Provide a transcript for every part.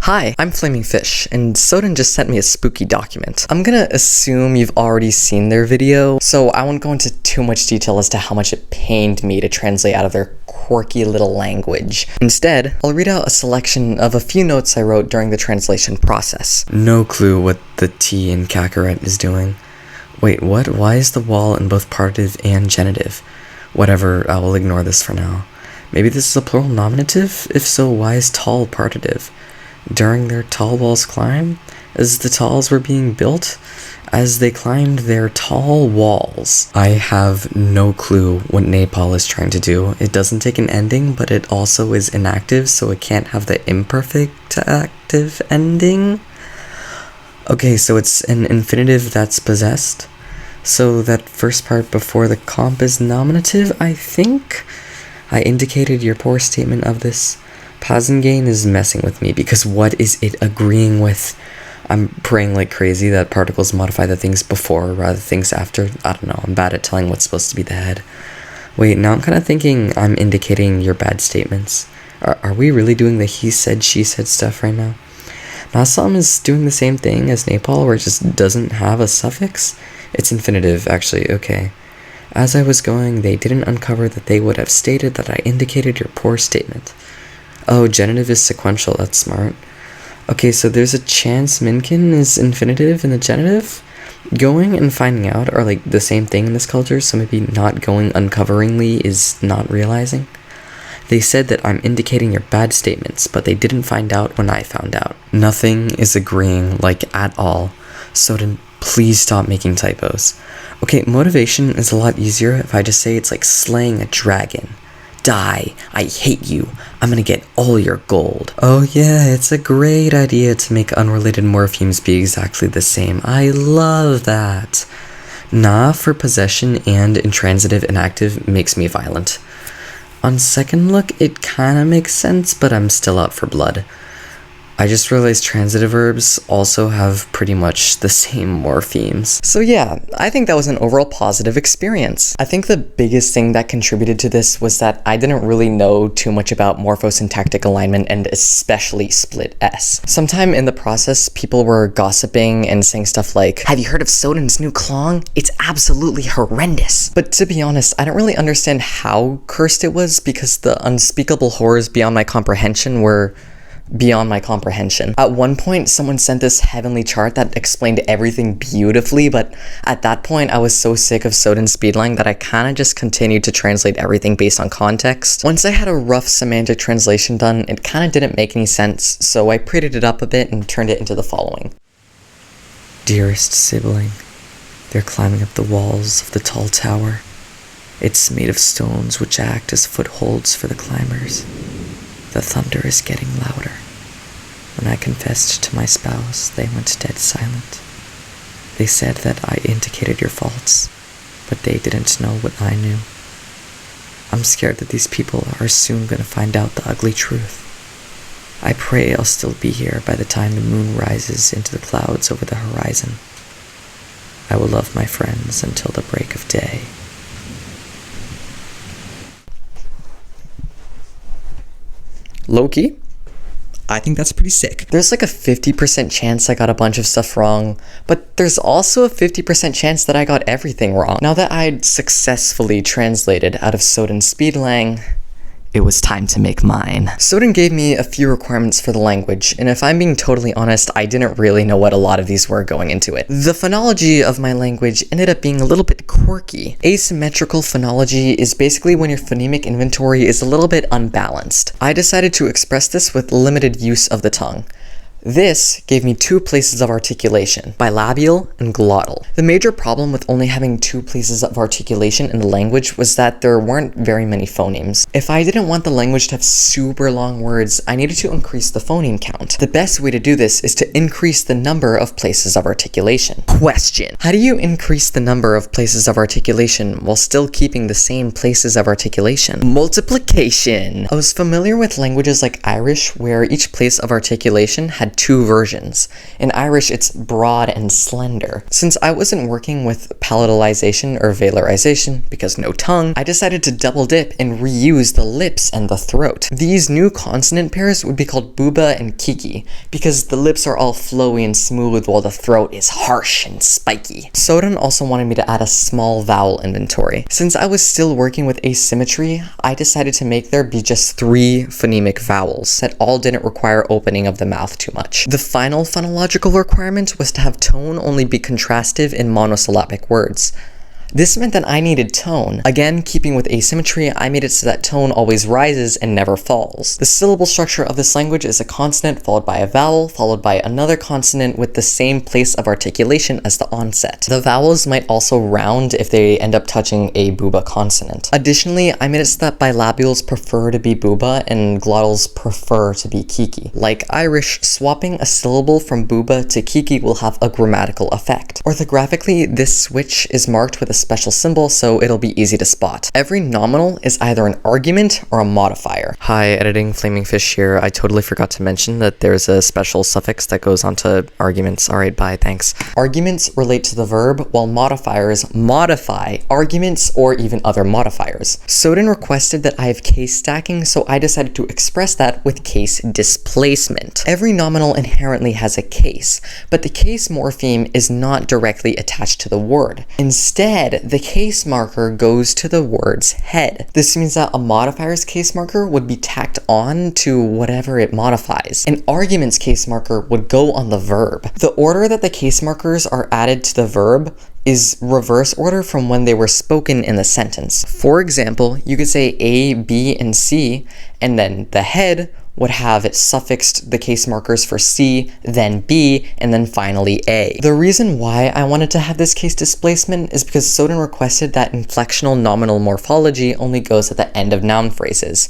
Hi, I'm Flaming Fish, and Soton just sent me a spooky document. I'm gonna assume you've already seen their video, so I won't go into too much detail as to how much it pained me to translate out of their quirky little language. Instead, I'll read out a selection of a few notes I wrote during the translation process. No clue what the T in Kakarot is doing. Wait, what? Why is the wall in both partitive and genitive? Whatever, I will ignore this for now. Maybe this is a plural nominative? If so, why is tall partitive? During their tall walls climb? As the talls were being built? As they climbed their tall walls. I have no clue what Nepal is trying to do. It doesn't take an ending, but it also is inactive, so it can't have the imperfect to active ending. Okay, so it's an infinitive that's possessed. So that first part before the comp is nominative, I think? I indicated your poor statement of this. Pazangain is messing with me because what is it agreeing with? I'm praying like crazy that particles modify the things before rather than things after. I don't know, I'm bad at telling what's supposed to be the head. Wait, now I'm kind of thinking I'm indicating your bad statements. Are we really doing the he said, she said stuff right now? Nasam is doing the same thing as Nepal where it just doesn't have a suffix? It's infinitive, actually, okay. As I was going, they didn't uncover that they would have stated that I indicated your poor statement. Oh, genitive is sequential, that's smart. Okay, so there's a chance Minkin is infinitive in the genitive? Going and finding out are like the same thing in this culture, so maybe not going uncoveringly is not realizing. They said that I'm indicating your bad statements, but they didn't find out when I found out. Nothing is agreeing, like at all. Soton, please stop making typos. Okay, motivation is a lot easier if I just say it's like slaying a dragon. Die, I hate you, I'm gonna get all your gold. Oh yeah, it's a great idea to make unrelated morphemes be exactly the same. I love that. Na for possession and intransitive inactive makes me violent. On second look, it kinda makes sense, but I'm still out for blood. I just realized transitive verbs also have pretty much the same morphemes. So yeah, I think that was an overall positive experience. I think the biggest thing that contributed to this was that I didn't really know too much about morphosyntactic alignment and especially split S. Sometime in the process, people were gossiping and saying stuff like, have you heard of Soton's new clong? It's absolutely horrendous. But to be honest, I don't really understand how cursed it was because the unspeakable horrors beyond my comprehension were beyond my comprehension. At one point, someone sent this heavenly chart that explained everything beautifully, but at that point, I was so sick of Soton Speedlang that I kind of just continued to translate everything based on context. Once I had a rough semantic translation done, it kind of didn't make any sense, so I prettied it up a bit and turned it into the following. Dearest sibling, they're climbing up the walls of the tall tower. It's made of stones which act as footholds for the climbers. The thunder is getting louder. When I confessed to my spouse, they went dead silent. They said that I indicated your faults, but they didn't know what I knew. I'm scared that these people are soon going to find out the ugly truth. I pray I'll still be here by the time the moon rises into the clouds over the horizon. I will love my friends until the break of day. Loki, I think that's pretty sick. There's like a 50% chance I got a bunch of stuff wrong, but there's also a 50% chance that I got everything wrong. Now that I'd successfully translated out of Soton Speedlang, it was time to make mine. Soton gave me a few requirements for the language, and if I'm being totally honest, I didn't really know what a lot of these were going into it. The phonology of my language ended up being a little bit quirky. Asymmetrical phonology is basically when your phonemic inventory is a little bit unbalanced. I decided to express this with limited use of the tongue. This gave me two places of articulation, bilabial and glottal. The major problem with only having two places of articulation in the language was that there weren't very many phonemes. If I didn't want the language to have super long words, I needed to increase the phoneme count. The best way to do this is to increase the number of places of articulation. Question: how do you increase the number of places of articulation while still keeping the same places of articulation? Multiplication! I was familiar with languages like Irish, where each place of articulation had had two versions. In Irish, it's broad and slender. Since I wasn't working with palatalization or velarization, because no tongue, I decided to double dip and reuse the lips and the throat. These new consonant pairs would be called booba and kiki, because the lips are all flowy and smooth while the throat is harsh and spiky. Soton also wanted me to add a small vowel inventory. Since I was still working with asymmetry, I decided to make there be just 3 phonemic vowels that all didn't require opening of the mouth too much. The final phonological requirement was to have tone only be contrastive in monosyllabic words. This meant that I needed tone. Again, keeping with asymmetry, I made it so that tone always rises and never falls. The syllable structure of this language is a consonant followed by a vowel, followed by another consonant with the same place of articulation as the onset. The vowels might also round if they end up touching a booba consonant. Additionally, I made it so that bilabials prefer to be booba and glottals prefer to be kiki. Like Irish, swapping a syllable from booba to kiki will have a grammatical effect. Orthographically, this switch is marked with a special symbol, so it'll be easy to spot. Every nominal is either an argument or a modifier. Hi, editing Flaming Fish here. I totally forgot to mention that there's a special suffix that goes onto arguments. Alright, bye, thanks. Arguments relate to the verb, while modifiers modify arguments or even other modifiers. Soton requested that I have case stacking, so I decided to express that with case displacement. Every nominal inherently has a case, but the case morpheme is not directly attached to the word. Instead, the case marker goes to the word's head. This means that a modifier's case marker would be tacked on to whatever it modifies. An argument's case marker would go on the verb. The order that the case markers are added to the verb is reverse order from when they were spoken in the sentence. For example, you could say A, B, and C, and then the head would have it suffixed the case markers for C, then B, and then finally A. The reason why I wanted to have this case displacement is because Soton requested that inflectional nominal morphology only goes at the end of noun phrases.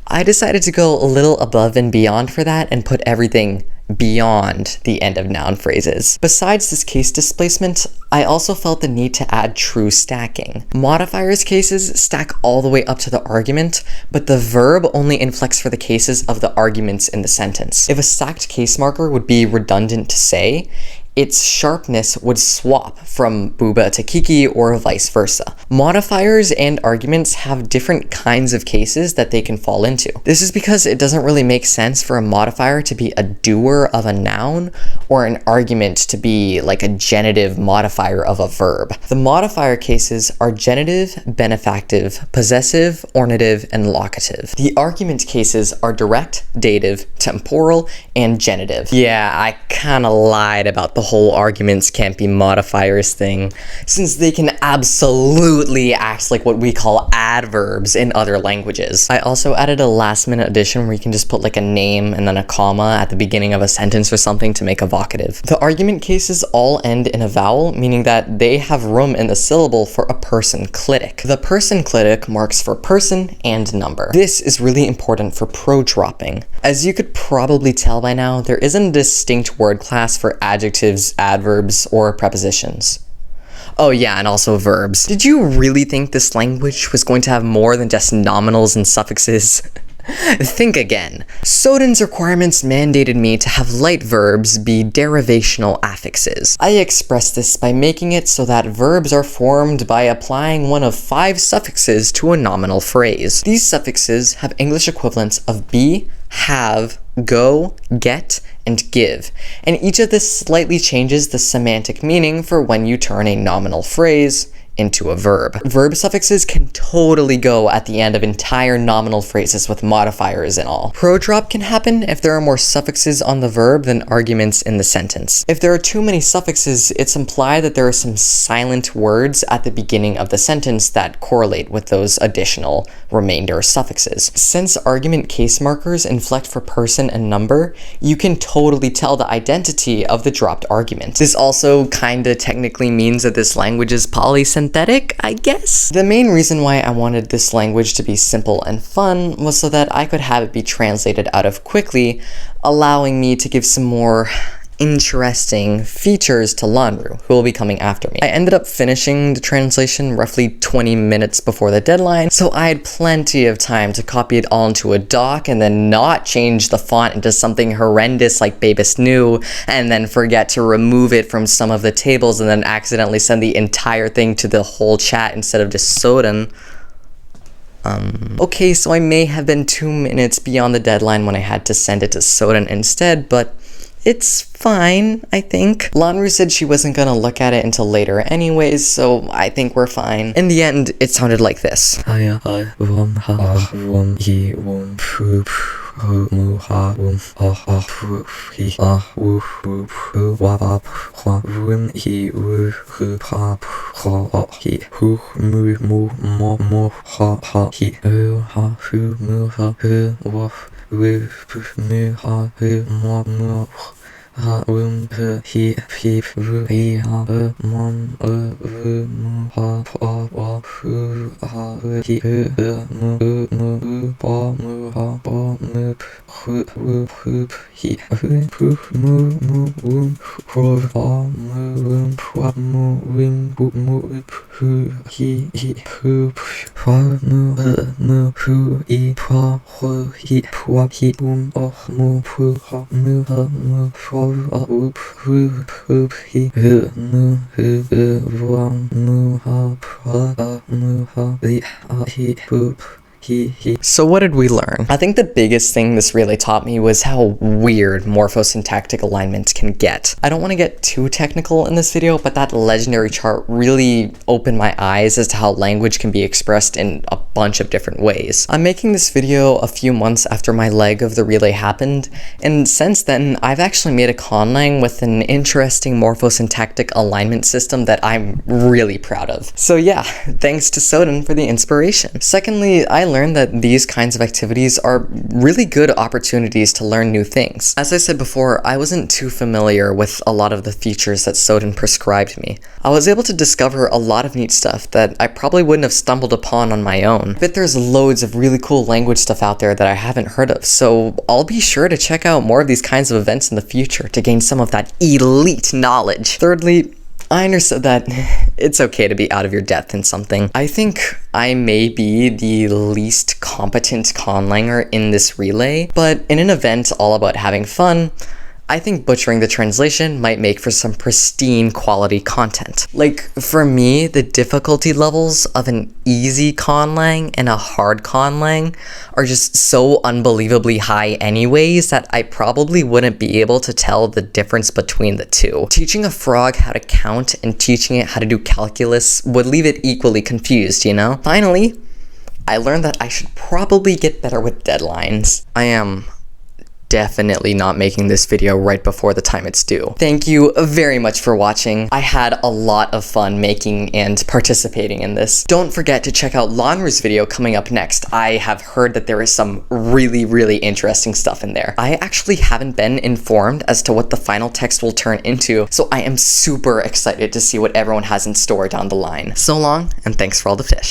I decided to go a little above and beyond for that and put everything beyond the end of noun phrases. Besides this case displacement, I also felt the need to add true stacking. Modifiers cases stack all the way up to the argument, but the verb only inflects for the cases of the arguments in the sentence. If a stacked case marker would be redundant to say, its sharpness would swap from booba to kiki or vice versa. Modifiers and arguments have different kinds of cases that they can fall into. This is because it doesn't really make sense for a modifier to be a doer of a noun or an argument to be like a genitive modifier of a verb. The modifier cases are genitive, benefactive, possessive, ornative, and locative. The argument cases are direct, dative, temporal, and genitive. Yeah, I kinda lied about the whole arguments can't be modifiers thing, since they can absolutely act like what we call adverbs in other languages. I also added a last minute addition where you can just put like a name and then a comma at the beginning of a sentence or something to make a vocative. The argument cases all end in a vowel, meaning that they have room in the syllable for a person clitic. The person clitic marks for person and number. This is really important for pro-dropping. As you could probably tell by now, there isn't a distinct word class for adjectives, adverbs, or prepositions. Oh yeah, and also verbs. Did you really think this language was going to have more than just nominals and suffixes? Think again. Soton's requirements mandated me to have light verbs be derivational affixes. I expressed this by making it so that verbs are formed by applying one of 5 suffixes to a nominal phrase. These suffixes have English equivalents of be, have, go, get, and give, and each of this slightly changes the semantic meaning for when you turn a nominal phrase into a verb. Verb suffixes can totally go at the end of entire nominal phrases with modifiers and all. Pro-drop can happen if there are more suffixes on the verb than arguments in the sentence. If there are too many suffixes, it's implied that there are some silent words at the beginning of the sentence that correlate with those additional remainder suffixes. Since argument case markers inflect for person and number, you can totally tell the identity of the dropped argument. This also kinda technically means that this language is polysynthetic, I guess? The main reason why I wanted this language to be simple and fun was so that I could have it be translated out of quickly, allowing me to give some more interesting features to Lanru, who will be coming after me. I ended up finishing the translation roughly 20 minutes before the deadline, so I had plenty of time to copy it all into a doc and then not change the font into something horrendous like Babus New, and then forget to remove it from some of the tables and then accidentally send the entire thing to the whole chat instead of just Soton. Okay, so I may have been 2 minutes beyond the deadline when I had to send it to Soton instead, but it's fine, I think. Lanru said she wasn't gonna look at it until later anyways, so I think we're fine. In the end, it sounded like this. So what did we learn? I think the biggest thing this really taught me was how weird morphosyntactic alignments can get. I don't want to get too technical in this video, but that legendary chart really opened my eyes as to how language can be expressed in a bunch of different ways. I'm making this video a few months after my leg of the relay happened, and since then, I've actually made a conlang with an interesting morphosyntactic alignment system that I'm really proud of. So yeah, thanks to Soton for the inspiration. Secondly, I learned that these kinds of activities are really good opportunities to learn new things. As I said before, I wasn't too familiar with a lot of the features that Soton prescribed me. I was able to discover a lot of neat stuff that I probably wouldn't have stumbled upon on my own. But there's loads of really cool language stuff out there that I haven't heard of, so I'll be sure to check out more of these kinds of events in the future to gain some of that elite knowledge. Thirdly, I understood that it's okay to be out of your depth in something. I think I may be the least competent conlanger in this relay, but in an event all about having fun, I think butchering the translation might make for some pristine quality content. Like, for me, the difficulty levels of an easy conlang and a hard conlang are just so unbelievably high anyways that I probably wouldn't be able to tell the difference between the two. Teaching a frog how to count and teaching it how to do calculus would leave it equally confused, you know? Finally, I learned that I should probably get better with deadlines. I am definitely not making this video right before the time it's due. Thank you very much for watching. I had a lot of fun making and participating in this. Don't forget to check out Lanru's video coming up next. I have heard that there is some really interesting stuff in there. I actually haven't been informed as to what the final text will turn into, so I am super excited to see what everyone has in store down the line. So long, and thanks for all the fish.